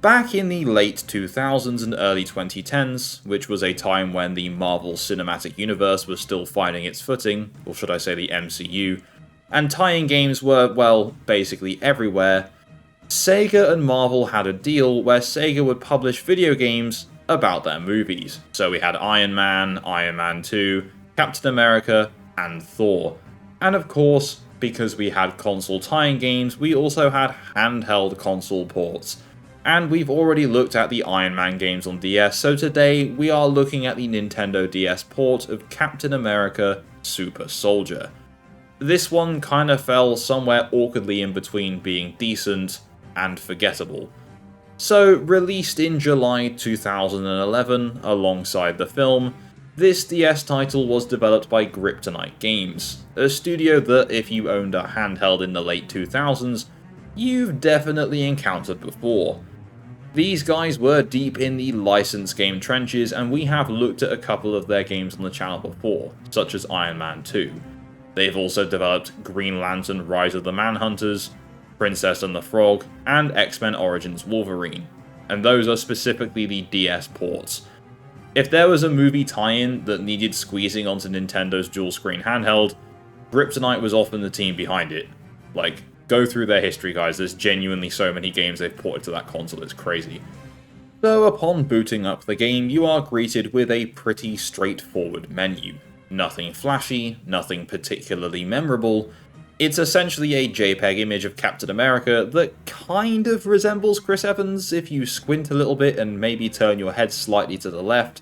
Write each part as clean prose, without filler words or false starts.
Back in the late 2000s and early 2010s, which was a time when the Marvel Cinematic Universe was still finding its footing, or should I say the MCU, and tie-in games were, well, basically everywhere, Sega and Marvel had a deal where Sega would publish video games about their movies. So we had Iron Man 2, Captain America, and Thor. And of course, because we had console tie-in games, we also had handheld console ports. And we've already looked at the Iron Man games on DS, so today we are looking at the Nintendo DS port of Captain America Super Soldier. This one kinda fell somewhere awkwardly in between being decent and forgettable. So, released in July 2011 alongside the film, this DS title was developed by Griptonite Games, a studio that, if you owned a handheld in the late 2000s, you've definitely encountered before. These guys were deep in the licensed game trenches, and we have looked at a couple of their games on the channel before, such as Iron Man 2. They've also developed Green Lantern Rise of the Manhunters, Princess and the Frog, and X-Men Origins Wolverine, and those are specifically the DS ports. If there was a movie tie-in that needed squeezing onto Nintendo's dual-screen handheld, Griptonite was often the team behind it. Like, go through their history, guys, there's genuinely so many games they've ported to that console, it's crazy. So upon booting up the game, you are greeted with a pretty straightforward menu. Nothing flashy, nothing particularly memorable. It's essentially a JPEG image of Captain America that kind of resembles Chris Evans if you squint a little bit and maybe turn your head slightly to the left.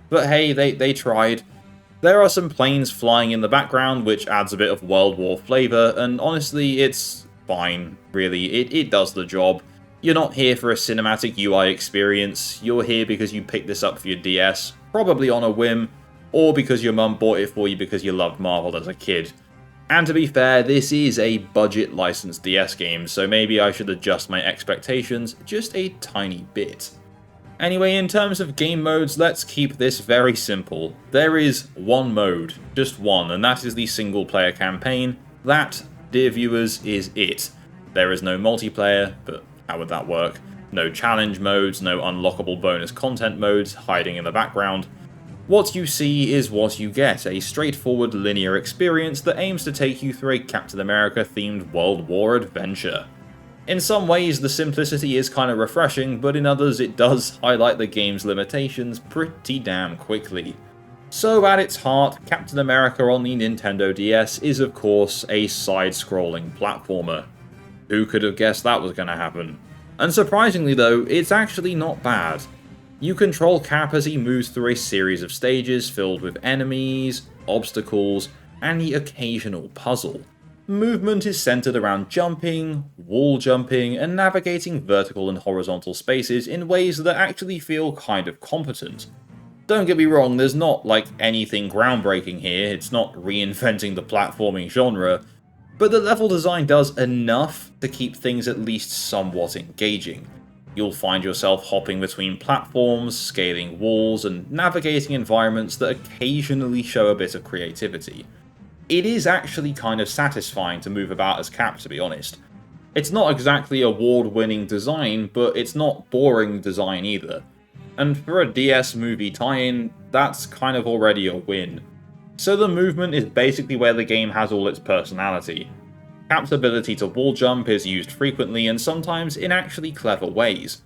But hey, they tried. There are some planes flying in the background, which adds a bit of World War flavour, and honestly, it's fine, really. It does the job. You're not here for a cinematic UI experience, you're here because you picked this up for your DS, probably on a whim, or because your mum bought it for you because you loved Marvel as a kid. And to be fair, this is a budget licensed DS game, so maybe I should adjust my expectations just a tiny bit. Anyway, in terms of game modes, let's keep this very simple. There is one mode, just one, and that is the single player campaign. That, dear viewers, is it. There is no multiplayer, but how would that work? No challenge modes, no unlockable bonus content modes hiding in the background. What you see is what you get, a straightforward linear experience that aims to take you through a Captain America themed World War adventure. In some ways the simplicity is kind of refreshing, but in others it does highlight the game's limitations pretty damn quickly. So at its heart, Captain America on the Nintendo DS is of course a side-scrolling platformer. Who could have guessed that was going to happen? And surprisingly though, it's actually not bad. You control Cap as he moves through a series of stages filled with enemies, obstacles, and the occasional puzzle. Movement is centered around jumping, wall jumping, and navigating vertical and horizontal spaces in ways that actually feel kind of competent. Don't get me wrong, there's not like anything groundbreaking here, it's not reinventing the platforming genre, but the level design does enough to keep things at least somewhat engaging. You'll find yourself hopping between platforms, scaling walls, and navigating environments that occasionally show a bit of creativity. It is actually kind of satisfying to move about as Cap, to be honest. It's not exactly award-winning design, but it's not boring design either. And for a DS movie tie-in, that's kind of already a win. So the movement is basically where the game has all its personality. Cap's ability to wall jump is used frequently and sometimes in actually clever ways.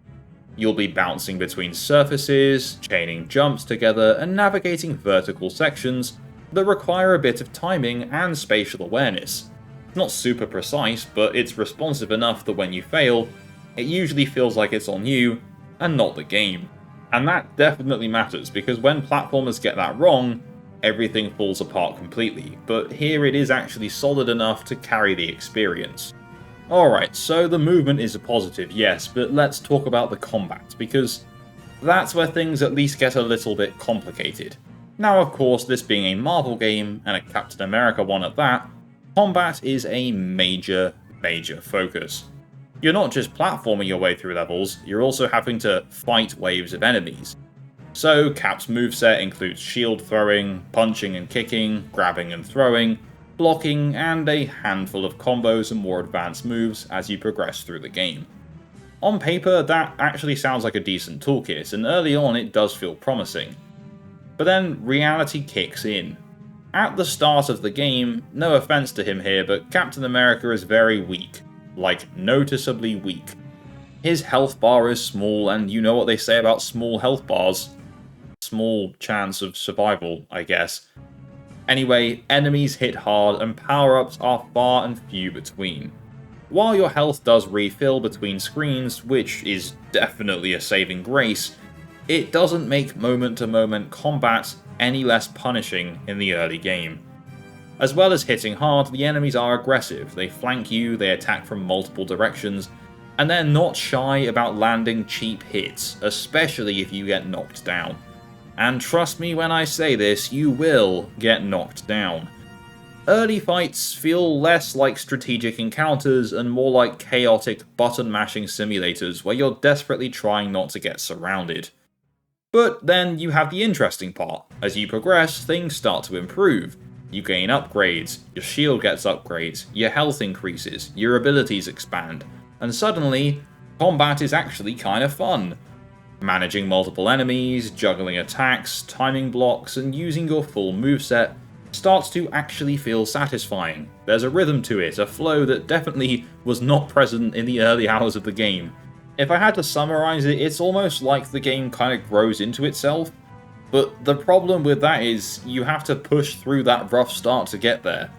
You'll be bouncing between surfaces, chaining jumps together, and navigating vertical sections that require a bit of timing and spatial awareness. It's not super precise, but it's responsive enough that when you fail, it usually feels like it's on you, and not the game. And that definitely matters, because when platformers get that wrong, everything falls apart completely, but here it is actually solid enough to carry the experience. Alright, so the movement is a positive, yes, but let's talk about the combat, because that's where things at least get a little bit complicated. Now of course, this being a Marvel game, and a Captain America one at that, combat is a major focus. You're not just platforming your way through levels, you're also having to fight waves of enemies. So Cap's moveset includes shield throwing, punching and kicking, grabbing and throwing, blocking, and a handful of combos and more advanced moves as you progress through the game. On paper, that actually sounds like a decent toolkit, and early on it does feel promising. But then reality kicks in. At the start of the game, no offense to him here, but Captain America is very weak. Like, noticeably weak. His health bar is small, and you know what they say about small health bars. Small chance of survival, I guess. Anyway, enemies hit hard, and power-ups are far and few between. While your health does refill between screens, which is definitely a saving grace, it doesn't make moment-to-moment combat any less punishing in the early game. As well as hitting hard, the enemies are aggressive, they flank you, they attack from multiple directions, and they're not shy about landing cheap hits, especially if you get knocked down. And trust me when I say this, you will get knocked down. Early fights feel less like strategic encounters and more like chaotic button-mashing simulators where you're desperately trying not to get surrounded. But then you have the interesting part. As you progress, things start to improve. You gain upgrades, your shield gets upgrades, your health increases, your abilities expand, and suddenly, combat is actually kind of fun. Managing multiple enemies, juggling attacks, timing blocks, and using your full moveset starts to actually feel satisfying. There's a rhythm to it, a flow that definitely was not present in the early hours of the game. If I had to summarize it, it's almost like the game kind of grows into itself, but the problem with that is you have to push through that rough start to get there.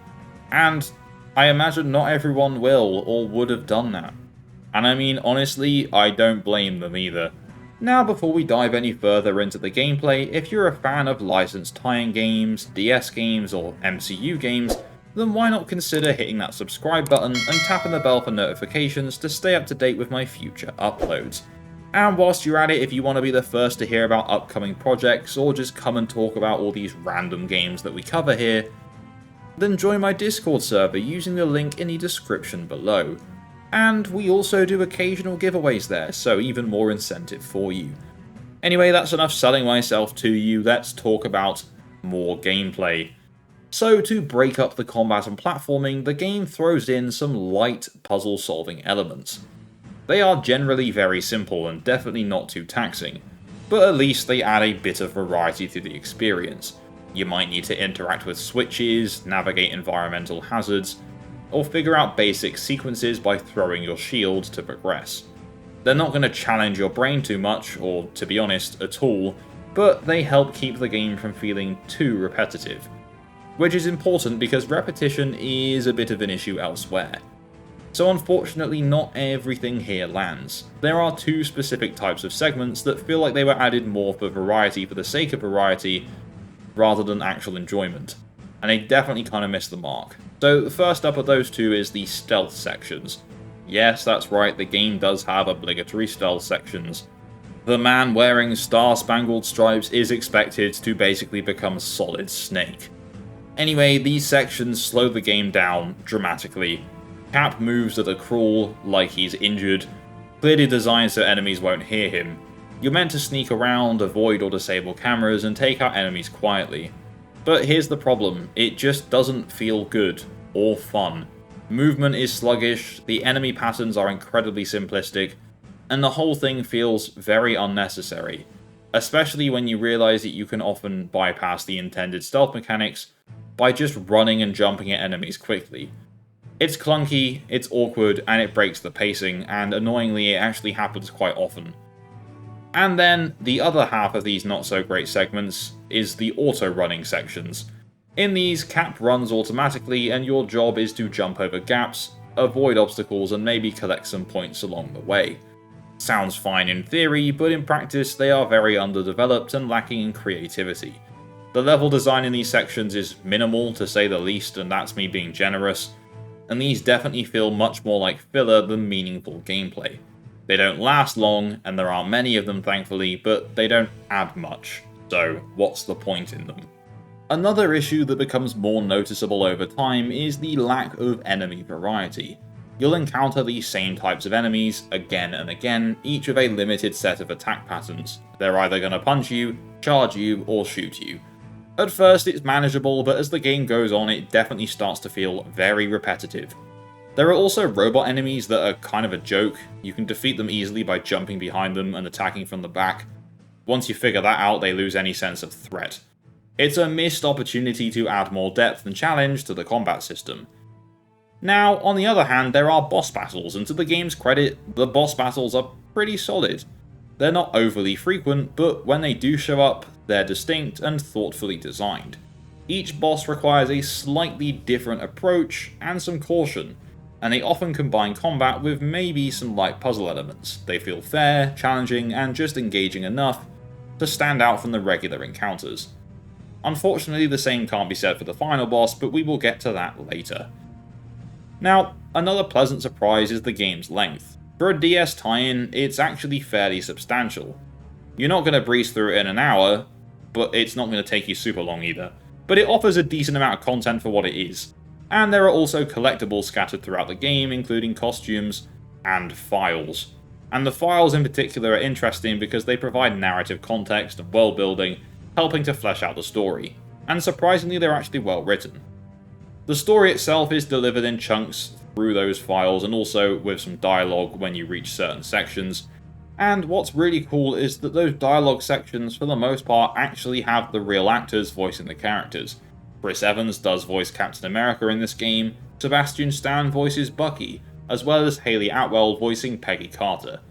And I imagine not everyone will or would have done that. And I mean, honestly, I don't blame them either. Now, before we dive any further into the gameplay, if you're a fan of licensed tie-in games, DS games, or MCU games, then why not consider hitting that subscribe button and tapping the bell for notifications to stay up to date with my future uploads. And whilst you're at it, if you want to be the first to hear about upcoming projects, or just come and talk about all these random games that we cover here, then join my Discord server using the link in the description below. And we also do occasional giveaways there, so even more incentive for you. Anyway, that's enough selling myself to you, let's talk about more gameplay. So to break up the combat and platforming, the game throws in some light puzzle solving elements. They are generally very simple and definitely not too taxing, but at least they add a bit of variety to the experience. You might need to interact with switches, navigate environmental hazards, or figure out basic sequences by throwing your shield to progress. They're not going to challenge your brain too much, or to be honest, at all, but they help keep the game from feeling too repetitive. Which is important because repetition is a bit of an issue elsewhere. So unfortunately not everything here lands. There are two specific types of segments that feel like they were added more for variety for the sake of variety, rather than actual enjoyment. And they definitely kind of missed the mark. So the first up of those two is the stealth sections. Yes, that's right, the game does have obligatory stealth sections. The man wearing star-spangled stripes is expected to basically become Solid Snake. Anyway, these sections slow the game down dramatically. Cap moves at a crawl, like he's injured, clearly designed so enemies won't hear him. You're meant to sneak around, avoid or disable cameras, and take out enemies quietly. But here's the problem, it just doesn't feel good, or fun. Movement is sluggish, the enemy patterns are incredibly simplistic, and the whole thing feels very unnecessary. Especially when you realise that you can often bypass the intended stealth mechanics by just running and jumping at enemies quickly. It's clunky, it's awkward, and it breaks the pacing, and annoyingly it actually happens quite often. And then, the other half of these not so great segments is the auto-running sections. In these, Cap runs automatically, and your job is to jump over gaps, avoid obstacles, and maybe collect some points along the way. Sounds fine in theory, but in practice they are very underdeveloped and lacking in creativity. The level design in these sections is minimal to say the least, and that's me being generous, and these definitely feel much more like filler than meaningful gameplay. They don't last long, and there aren't many of them thankfully, but they don't add much, so what's the point in them? Another issue that becomes more noticeable over time is the lack of enemy variety. You'll encounter these same types of enemies again and again, each with a limited set of attack patterns. They're either going to punch you, charge you, or shoot you. At first it's manageable, but as the game goes on it definitely starts to feel very repetitive. There are also robot enemies that are kind of a joke. You can defeat them easily by jumping behind them and attacking from the back. Once you figure that out, they lose any sense of threat. It's a missed opportunity to add more depth and challenge to the combat system. Now, on the other hand, there are boss battles, and to the game's credit, the boss battles are pretty solid. They're not overly frequent, but when they do show up, they're distinct and thoughtfully designed. Each boss requires a slightly different approach and some caution, and they often combine combat with maybe some light puzzle elements. They feel fair, challenging, and just engaging enough to stand out from the regular encounters. Unfortunately, the same can't be said for the final boss, but we will get to that later. Now, another pleasant surprise is the game's length. For a DS tie-in, it's actually fairly substantial. You're not going to breeze through it in an hour, but it's not going to take you super long either. But it offers a decent amount of content for what it is. And there are also collectibles scattered throughout the game, including costumes and files. And the files in particular are interesting because they provide narrative context and world building, helping to flesh out the story. And surprisingly, they're actually well written. The story itself is delivered in chunks through those files, and also with some dialogue when you reach certain sections. And what's really cool is that those dialogue sections, for the most part, actually have the real actors voicing the characters. Chris Evans does voice Captain America in this game, Sebastian Stan voices Bucky, as well as Hayley Atwell voicing Peggy Carter.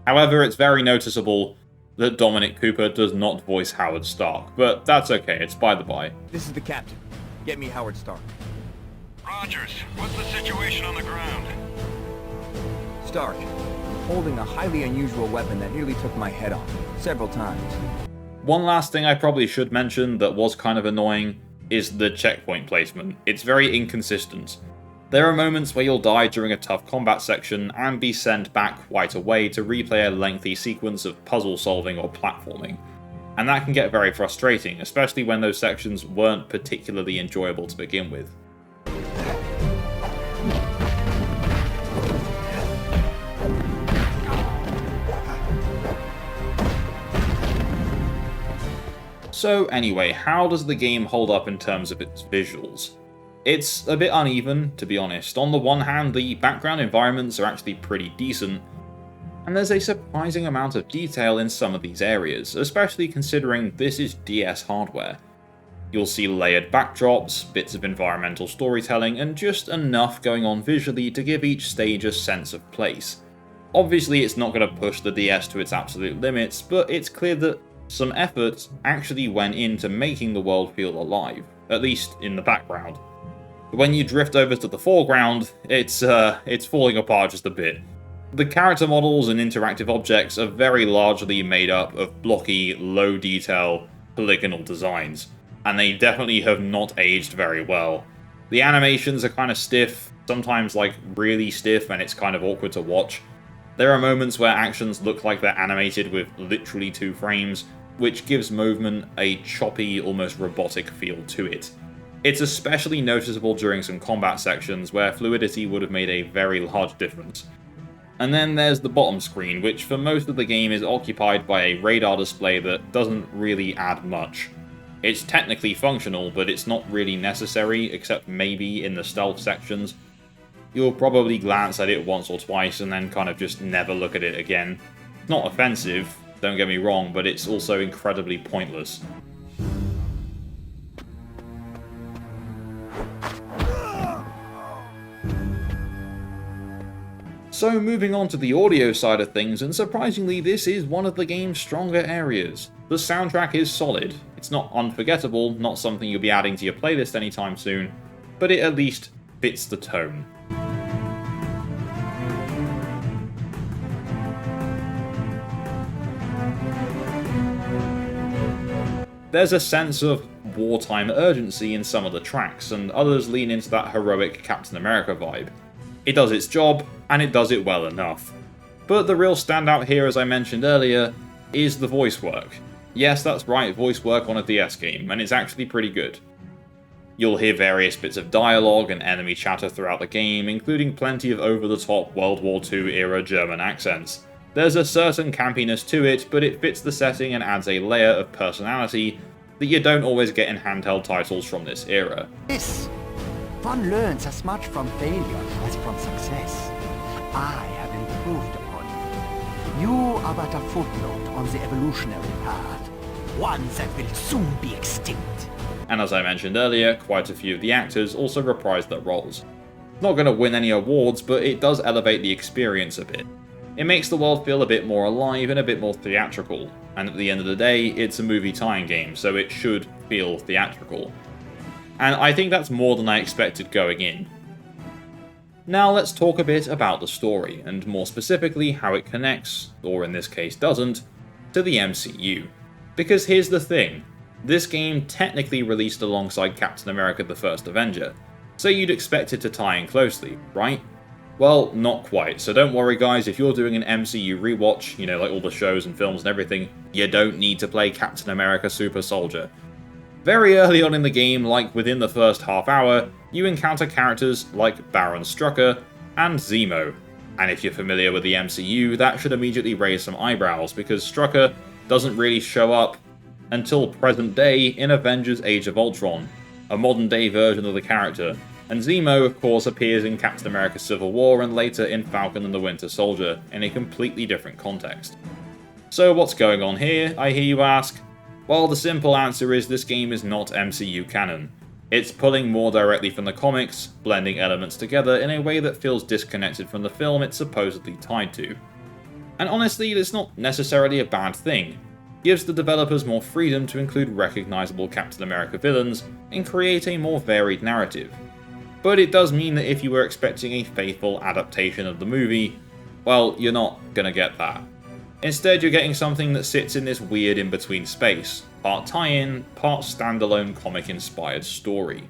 However, it's very noticeable that Dominic Cooper does not voice Howard Stark, but that's okay, it's by the by. This is the captain. Get me Howard Stark. Rogers, what's the situation on the ground? Stark, I'm holding a highly unusual weapon that nearly took my head off, several times. One last thing I probably should mention that was kind of annoying is the checkpoint placement. It's very inconsistent. There are moments where you'll die during a tough combat section and be sent back quite a way to replay a lengthy sequence of puzzle solving or platforming. And that can get very frustrating, especially when those sections weren't particularly enjoyable to begin with. So anyway, how does the game hold up in terms of its visuals? It's a bit uneven, to be honest. On the one hand, the background environments are actually pretty decent, and there's a surprising amount of detail in some of these areas, especially considering this is DS hardware. You'll see layered backdrops, bits of environmental storytelling, and just enough going on visually to give each stage a sense of place. Obviously, it's not going to push the DS to its absolute limits, but it's clear that some effort actually went into making the world feel alive, at least in the background. When you drift over to the foreground, it's falling apart just a bit. The character models and interactive objects are very largely made up of blocky, low-detail, polygonal designs, and they definitely have not aged very well. The animations are kind of stiff, sometimes like really stiff, and it's kind of awkward to watch. There are moments where actions look like they're animated with literally 2 frames, which gives movement a choppy, almost robotic feel to it. It's especially noticeable during some combat sections where fluidity would have made a very large difference. And then there's the bottom screen, which for most of the game is occupied by a radar display that doesn't really add much. It's technically functional, but it's not really necessary, except maybe in the stealth sections. You'll probably glance at it once or twice and then kind of just never look at it again. It's not offensive, don't get me wrong, but it's also incredibly pointless. So moving on to the audio side of things, and surprisingly this is one of the game's stronger areas. The soundtrack is solid. It's not unforgettable, not something you'll be adding to your playlist anytime soon, but it at least fits the tone. There's a sense of wartime urgency in some of the tracks, and others lean into that heroic Captain America vibe. It does its job, and it does it well enough. But the real standout here, as I mentioned earlier, is the voice work. Yes, that's right, voice work on a DS game, and it's actually pretty good. You'll hear various bits of dialogue and enemy chatter throughout the game, including plenty of over-the-top World War II era German accents. There's a certain campiness to it, but it fits the setting and adds a layer of personality that you don't always get in handheld titles from this era. This One learns as much from failure as from success. I have improved upon you. You are but a footnote on the evolutionary path, one that will soon be extinct. And as I mentioned earlier, quite a few of the actors also reprised their roles. Not going to win any awards, but it does elevate the experience a bit. It makes the world feel a bit more alive and a bit more theatrical, and at the end of the day, it's a movie tie-in game, so it should feel theatrical. And I think that's more than I expected going in. Now let's talk a bit about the story, and more specifically how it connects, or in this case doesn't, to the MCU. Because here's the thing, this game technically released alongside Captain America the First Avenger, so you'd expect it to tie in closely, right? Well, not quite, so don't worry guys, if you're doing an MCU rewatch, like all the shows and films and everything, you don't need to play Captain America Super Soldier. Very early on in the game, like within the first half hour, you encounter characters like Baron Strucker and Zemo. And if you're familiar with the MCU, that should immediately raise some eyebrows, because Strucker doesn't really show up until present day in Avengers Age of Ultron, a modern day version of the character. And Zemo, of course, appears in Captain America Civil War and later in Falcon and the Winter Soldier, in a completely different context. So what's going on here, I hear you ask? Well, the simple answer is this game is not MCU canon. It's pulling more directly from the comics, blending elements together in a way that feels disconnected from the film it's supposedly tied to. And honestly, it's not necessarily a bad thing. It gives the developers more freedom to include recognizable Captain America villains and create a more varied narrative. But it does mean that if you were expecting a faithful adaptation of the movie, well, you're not gonna get that. Instead, you're getting something that sits in this weird in-between space, part tie-in, part standalone comic-inspired story.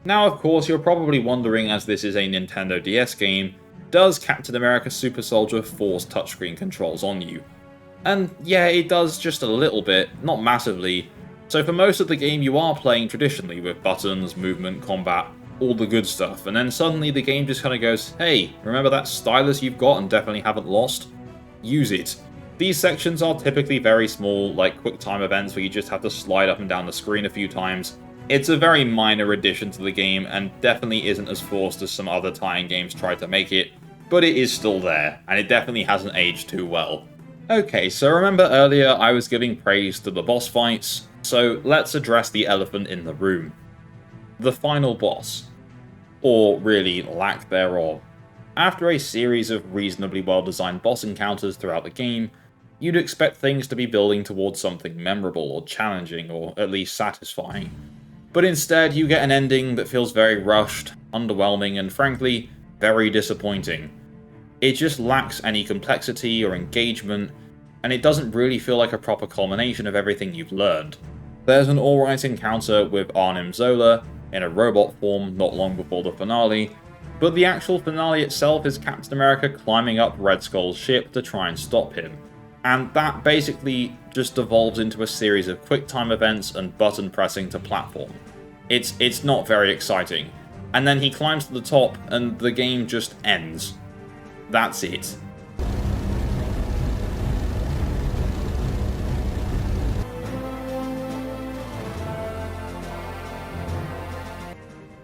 Now, of course, you're probably wondering, as this is a Nintendo DS game, does Captain America Super Soldier force touchscreen controls on you? And yeah, it does just a little bit, not massively. So for most of the game you are playing traditionally with buttons, movement, combat, all the good stuff, and then suddenly the game just kind of goes, hey, remember that stylus you've got and definitely haven't lost? Use it. These sections are typically very small, like quick time events where you just have to slide up and down the screen a few times. It's a very minor addition to the game and definitely isn't as forced as some other tie-in games tried to make it, but it is still there, and it definitely hasn't aged too well. Okay, so remember earlier I was giving praise to the boss fights, so let's address the elephant in the room. The final boss. Or really, lack thereof. After a series of reasonably well-designed boss encounters throughout the game, you'd expect things to be building towards something memorable or challenging, or at least satisfying. But instead, you get an ending that feels very rushed, underwhelming, and frankly, very disappointing. It just lacks any complexity or engagement, and it doesn't really feel like a proper culmination of everything you've learned. There's an alright encounter with Arnim Zola in a robot form not long before the finale, but the actual finale itself is Captain America climbing up Red Skull's ship to try and stop him. And that basically just devolves into a series of quick-time events and button pressing to platform. It's not very exciting. And then he climbs to the top and the game just ends. That's it.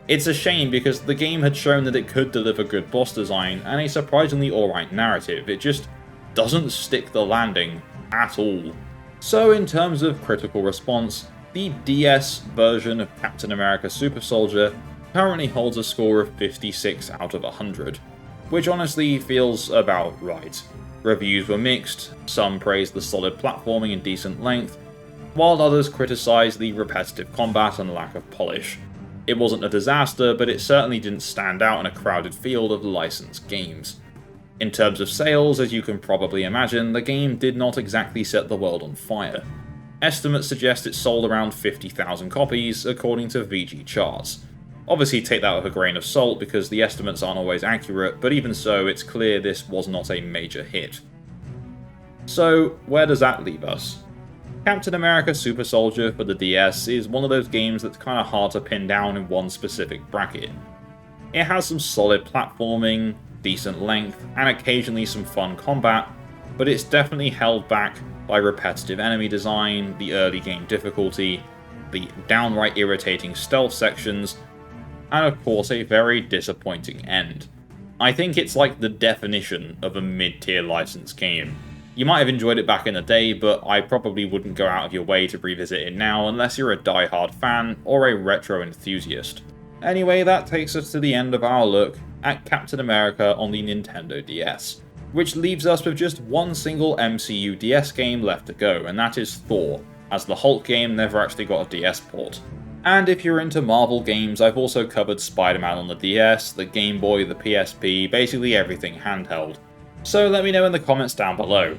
It's a shame because the game had shown that it could deliver good boss design and a surprisingly alright narrative. It just doesn't stick the landing at all. So in terms of critical response, the DS version of Captain America Super Soldier currently holds a score of 56 out of 100, which honestly feels about right. Reviews were mixed, some praised the solid platforming and decent length, while others criticised the repetitive combat and lack of polish. It wasn't a disaster, but it certainly didn't stand out in a crowded field of licensed games. In terms of sales, as you can probably imagine, the game did not exactly set the world on fire. Estimates suggest it sold around 50,000 copies, according to VG charts. Obviously take that with a grain of salt because the estimates aren't always accurate, but even so, it's clear this was not a major hit. So, where does that leave us? Captain America Super Soldier for the DS is one of those games that's kind of hard to pin down in one specific bracket. It has some solid platforming, decent length, and occasionally some fun combat, but it's definitely held back by repetitive enemy design, the early game difficulty, the downright irritating stealth sections, and of course a very disappointing end. I think it's like the definition of a mid-tier licensed game. You might have enjoyed it back in the day, but I probably wouldn't go out of your way to revisit it now unless you're a die-hard fan or a retro enthusiast. Anyway, that takes us to the end of our look at Captain America on the Nintendo DS, which leaves us with just one single MCU DS game left to go, and that is Thor, as the Hulk game never actually got a DS port. And if you're into Marvel games, I've also covered Spider-Man on the DS, the Game Boy, the PSP, basically everything handheld. So let me know in the comments down below.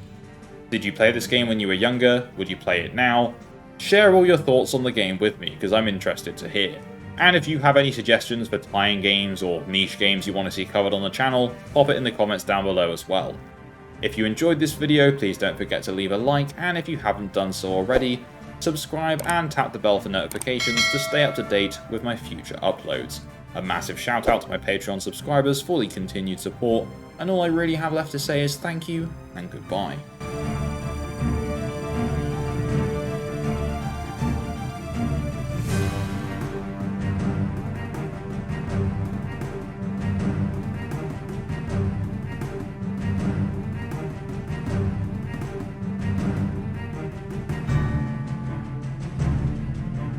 Did you play this game when you were younger? Would you play it now? Share all your thoughts on the game with me, because I'm interested to hear. And if you have any suggestions for tie-in games or niche games you want to see covered on the channel, pop it in the comments down below as well. If you enjoyed this video, please don't forget to leave a like, and if you haven't done so already, subscribe and tap the bell for notifications to stay up to date with my future uploads. A massive shout out to my Patreon subscribers for the continued support, and all I really have left to say is thank you and goodbye.